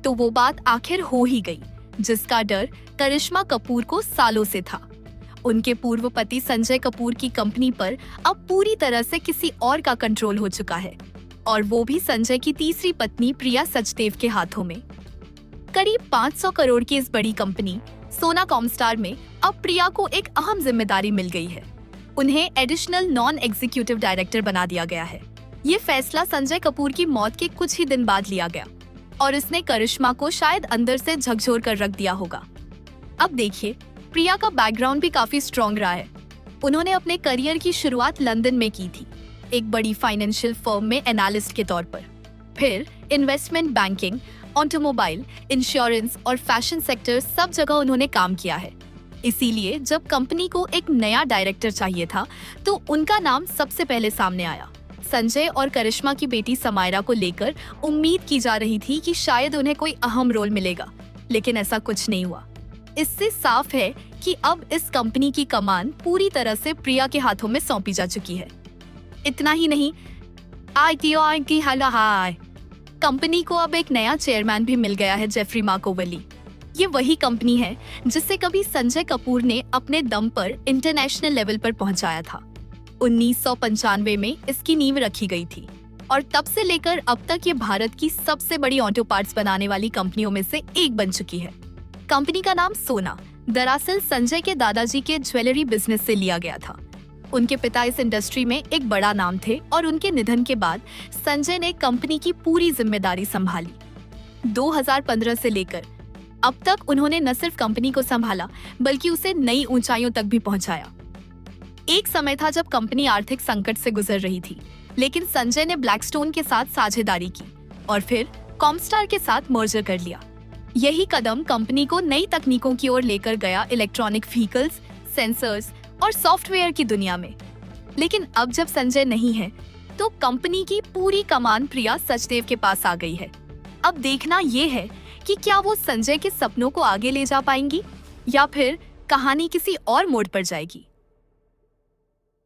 तो वो बात आखिर हो ही गई, जिसका डर करिश्मा कपूर को सालों से था। उनके पूर्व पति संजय कपूर की कंपनी पर अब पूरी तरह से किसी और का कंट्रोल हो चुका है, और वो भी संजय की तीसरी पत्नी प्रिया सचदेव के हाथों में। करीब 500 करोड़ की इस बड़ी कंपनी सोना कॉमस्टार में अब प्रिया को एक अहम जिम्मेदारी मिल गई है। उन्हें एडिशनल नॉन एग्जीक्यूटिव डायरेक्टर बना दिया गया है। ये फैसला संजय कपूर की मौत के कुछ ही दिन बाद लिया गया, और इसने करिश्मा को शायद अंदर से झकझोर कर रख दिया होगा। अब देखिए, प्रिया का बैकग्राउंड भी काफी स्ट्रॉन्ग रहा है। उन्होंने अपने करियर की शुरुआत लंदन में की थी, एक बड़ी फाइनेंशियल फर्म में एनालिस्ट के तौर पर। फिर इन्वेस्टमेंट बैंकिंग, ऑटोमोबाइल, इंश्योरेंस और फैशन सेक्टर सब जगह उन्होंने काम किया है। इसीलिए जब कंपनी को एक नया डायरेक्टर चाहिए था, तो उनका नाम सबसे पहले सामने आया। संजय और करिश्मा की बेटी समायरा को लेकर उम्मीद की जा रही थी कि शायद उन्हें कोई अहम रोल मिलेगा, लेकिन ऐसा कुछ नहीं हुआ। इससे साफ है कि अब इस कंपनी की कमान पूरी तरह से प्रिया के हाथों में सौंपी जा चुकी है। इतना ही नहीं, कंपनी को अब एक नया चेयरमैन भी मिल गया है, जेफरी माकोवली। ये वही कंपनी है जिसे कभी संजय कपूर ने अपने दम पर इंटरनेशनल लेवल पर पहुंचाया था। 1995 में इसकी नींव रखी गई थी, और तब से लेकर अब तक ये भारत की सबसे बड़ी ऑटो पार्ट्स बनाने वाली कंपनियों में से एक बन चुकी है। कंपनी का नाम सोना दरअसल संजय के दादाजी के ज्वेलरी बिजनेस से लिया गया था। उनके पिता इस इंडस्ट्री में एक बड़ा नाम थे, और उनके निधन के बाद संजय ने कंपनी की पूरी जिम्मेदारी संभाली। 2015 से लेकर अब तक उन्होंने न सिर्फ कंपनी को संभाला, बल्कि उसे नई ऊंचाइयों तक भी पहुंचाया। एक समय था जब कंपनी आर्थिक संकट से गुजर रही थी, लेकिन संजय ने ब्लैकस्टोन के साथ साझेदारी की और फिर कॉमस्टार के साथ मर्जर कर लिया। यही कदम कंपनी को नई तकनीकों की ओर लेकर गया, इलेक्ट्रॉनिक व्हीकल्स, सेंसर्स और सॉफ्टवेयर की दुनिया में। लेकिन अब जब संजय नहीं है, तो कंपनी की पूरी कमान प्रिया सचदेव के पास आ गई है। अब देखना ये है कि क्या वो संजय के सपनों को आगे ले जा पाएंगी, या फिर कहानी किसी और मोड़ पर जाएगी।